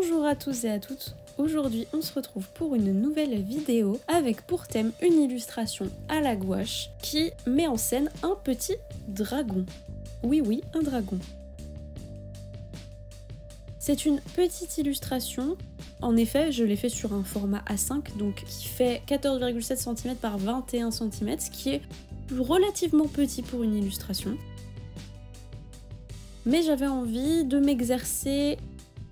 Bonjour à tous et à toutes, aujourd'hui on se retrouve pour une nouvelle vidéo avec pour thème une illustration à la gouache qui met en scène un petit dragon. Oui, un dragon. C'est une petite illustration, en effet je l'ai fait sur un format A5 donc qui fait 14,7 cm par 21 cm, ce qui est relativement petit pour une illustration. Mais j'avais envie de m'exercer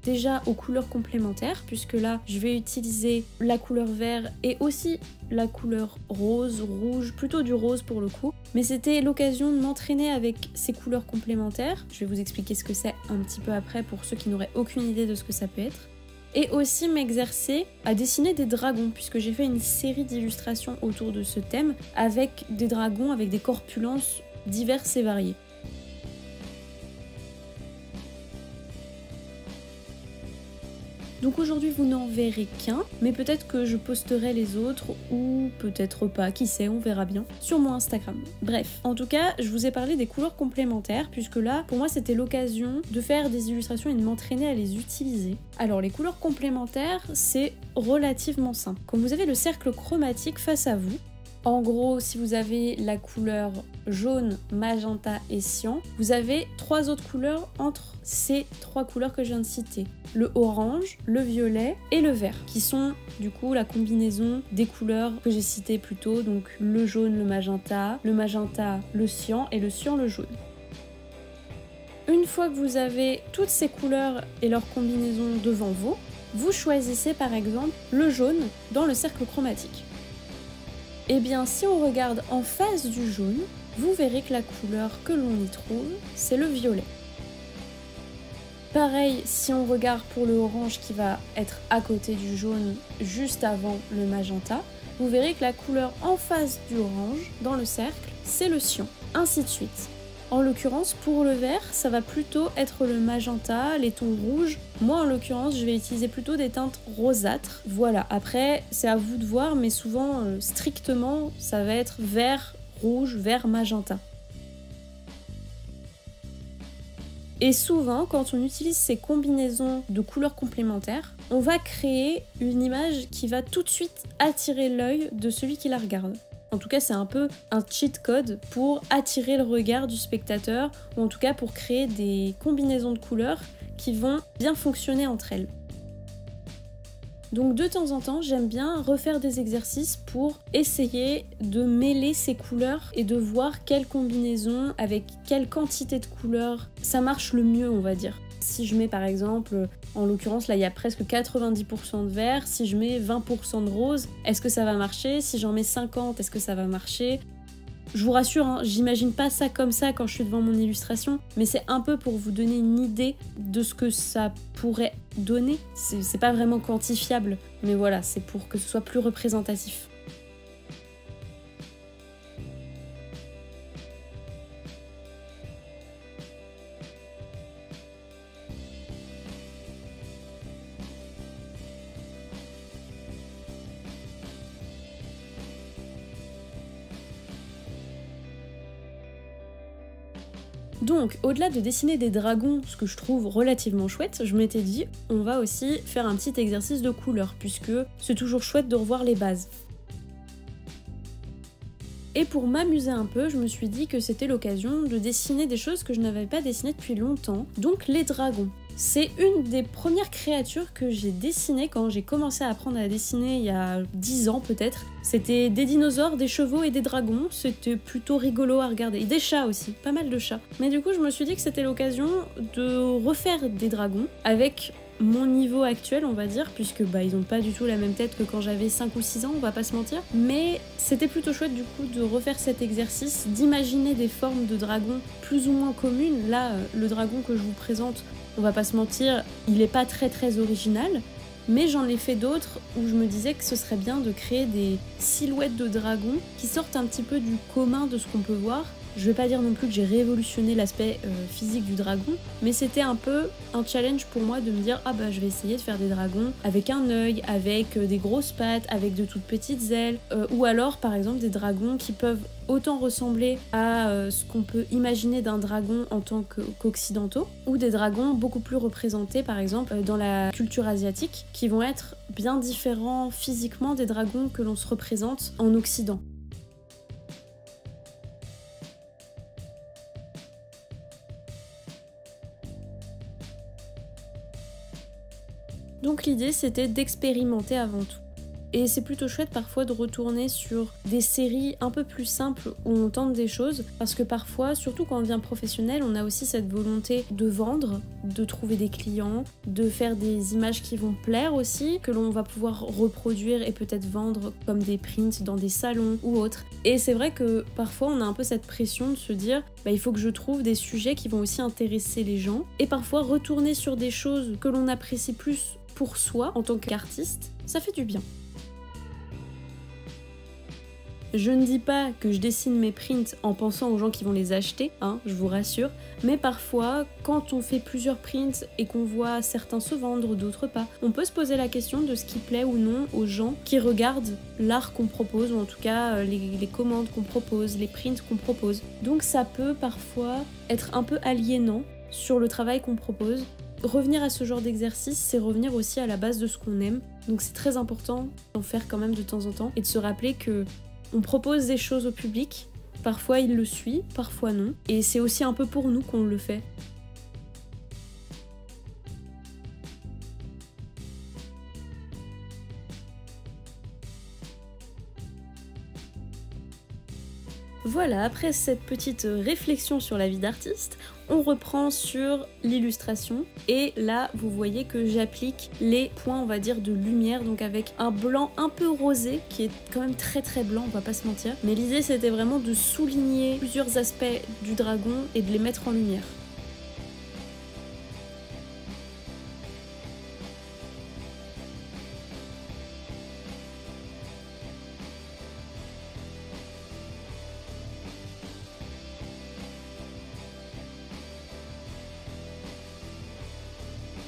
déjà aux couleurs complémentaires, puisque là je vais utiliser la couleur vert et aussi la couleur rose, rouge, plutôt du rose pour le coup. Mais c'était l'occasion de m'entraîner avec ces couleurs complémentaires. Je vais vous expliquer ce que c'est un petit peu après pour ceux qui n'auraient aucune idée de ce que ça peut être. Et aussi m'exercer à dessiner des dragons, puisque j'ai fait une série d'illustrations autour de ce thème avec des dragons avec des corpulences diverses et variées. Donc aujourd'hui vous n'en verrez qu'un, mais peut-être que je posterai les autres ou peut-être pas, qui sait, on verra bien, sur mon Instagram. Bref, en tout cas, je vous ai parlé des couleurs complémentaires, puisque là, pour moi, c'était l'occasion de faire des illustrations et de m'entraîner à les utiliser. Alors les couleurs complémentaires, c'est relativement simple. Comme vous avez le cercle chromatique face à vous, en gros, si vous avez la couleur jaune, magenta et cyan, vous avez trois autres couleurs entre ces trois couleurs que je viens de citer. Le orange, le violet et le vert, qui sont du coup la combinaison des couleurs que j'ai citées plus tôt, donc le jaune, le magenta, le cyan et le cyan, le jaune. Une fois que vous avez toutes ces couleurs et leurs combinaisons devant vous, vous choisissez par exemple le jaune dans le cercle chromatique. Et bien si on regarde en face du jaune, vous verrez que la couleur que l'on y trouve, c'est le violet. Pareil, si on regarde pour le orange qui va être à côté du jaune, juste avant le magenta, vous verrez que la couleur en face du orange, dans le cercle, c'est le cyan, ainsi de suite. En l'occurrence, pour le vert, ça va plutôt être le magenta, les tons rouges. Moi, en l'occurrence, je vais utiliser plutôt des teintes rosâtres. Voilà, après, c'est à vous de voir, mais souvent, strictement, ça va être vert, rouge, vert, magenta. Et souvent, quand on utilise ces combinaisons de couleurs complémentaires, on va créer une image qui va tout de suite attirer l'œil de celui qui la regarde. En tout cas, c'est un peu un cheat code pour attirer le regard du spectateur, ou en tout cas pour créer des combinaisons de couleurs qui vont bien fonctionner entre elles. Donc de temps en temps, j'aime bien refaire des exercices pour essayer de mêler ces couleurs et de voir quelle combinaison, avec quelle quantité de couleurs, ça marche le mieux, on va dire. Si je mets par exemple, en l'occurrence là il y a presque 90% de vert, si je mets 20% de rose, est-ce que ça va marcher? Si j'en mets 50, est-ce que ça va marcher? Je vous rassure, hein, j'imagine pas ça comme ça quand je suis devant mon illustration, mais c'est un peu pour vous donner une idée de ce que ça pourrait donner. C'est pas vraiment quantifiable, mais voilà, c'est pour que ce soit plus représentatif. Donc, au-delà de dessiner des dragons, ce que je trouve relativement chouette, je m'étais dit, on va aussi faire un petit exercice de couleurs, puisque c'est toujours chouette de revoir les bases. Et pour m'amuser un peu, je me suis dit que c'était l'occasion de dessiner des choses que je n'avais pas dessinées depuis longtemps, donc les dragons. C'est une des premières créatures que j'ai dessinées quand j'ai commencé à apprendre à dessiner il y a 10 ans peut-être. C'était des dinosaures, des chevaux et des dragons, c'était plutôt rigolo à regarder. Et des chats aussi, pas mal de chats. Mais du coup je me suis dit que c'était l'occasion de refaire des dragons avec mon niveau actuel on va dire, puisque ils ont pas du tout la même tête que quand j'avais 5 ou 6 ans, on va pas se mentir. Mais c'était plutôt chouette du coup de refaire cet exercice, d'imaginer des formes de dragons plus ou moins communes. Là, le dragon que je vous présente, on va pas se mentir, il est pas très original, mais j'en ai fait d'autres où je me disais que ce serait bien de créer des silhouettes de dragons qui sortent un petit peu du commun de ce qu'on peut voir. Je vais pas dire non plus que j'ai révolutionné l'aspect physique du dragon, mais c'était un peu un challenge pour moi de me dire ah bah je vais essayer de faire des dragons avec un œil, avec des grosses pattes, avec de toutes petites ailes, ou alors par exemple des dragons qui peuvent autant ressembler à ce qu'on peut imaginer d'un dragon en tant qu'occidentaux, ou des dragons beaucoup plus représentés par exemple dans la culture asiatique, qui vont être bien différents physiquement des dragons que l'on se représente en Occident. Donc l'idée c'était d'expérimenter avant tout. Et c'est plutôt chouette parfois de retourner sur des séries un peu plus simples où on tente des choses, parce que parfois, surtout quand on devient professionnel, on a aussi cette volonté de vendre, de trouver des clients, de faire des images qui vont plaire aussi, que l'on va pouvoir reproduire et peut-être vendre comme des prints dans des salons ou autres. Et c'est vrai que parfois on a un peu cette pression de se dire bah, il faut que je trouve des sujets qui vont aussi intéresser les gens, et parfois retourner sur des choses que l'on apprécie plus pour soi en tant qu'artiste, ça fait du bien. Je ne dis pas que je dessine mes prints en pensant aux gens qui vont les acheter, hein, je vous rassure, mais parfois, quand on fait plusieurs prints et qu'on voit certains se vendre, d'autres pas, on peut se poser la question de ce qui plaît ou non aux gens qui regardent l'art qu'on propose, ou en tout cas les commandes qu'on propose, les prints qu'on propose. Donc ça peut parfois être un peu aliénant sur le travail qu'on propose. Revenir à ce genre d'exercice, c'est revenir aussi à la base de ce qu'on aime, donc c'est très important d'en faire quand même de temps en temps, et de se rappeler que on propose des choses au public, parfois il le suit, parfois non, et c'est aussi un peu pour nous qu'on le fait. Voilà, après cette petite réflexion sur la vie d'artiste, on reprend sur l'illustration, et là vous voyez que j'applique les points on va dire de lumière, donc avec un blanc un peu rosé qui est quand même très très blanc, on va pas se mentir, mais l'idée c'était vraiment de souligner plusieurs aspects du dragon et de les mettre en lumière.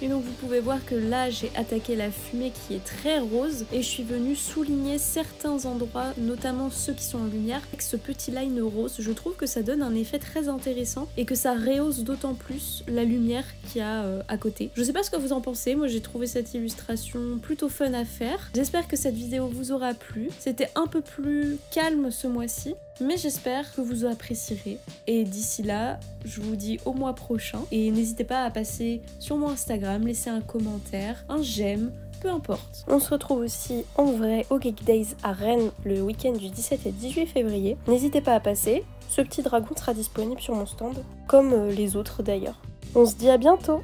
Et donc vous pouvez voir que là j'ai attaqué la fumée qui est très rose, et je suis venue souligner certains endroits, notamment ceux qui sont en lumière, avec ce petit line rose. Je trouve que ça donne un effet très intéressant et que ça rehausse d'autant plus la lumière qu'il y a à côté. Je sais pas ce que vous en pensez, moi j'ai trouvé cette illustration plutôt fun à faire. J'espère que cette vidéo vous aura plu. C'était un peu plus calme ce mois-ci, mais j'espère que vous apprécierez. Et d'ici là, je vous dis au mois prochain. Et n'hésitez pas à passer sur mon Instagram, laisser un commentaire, un j'aime, peu importe. On se retrouve aussi en vrai au Geek Days à Rennes le week-end du 17 et 18 février. N'hésitez pas à passer, ce petit dragon sera disponible sur mon stand, comme les autres d'ailleurs. On se dit à bientôt!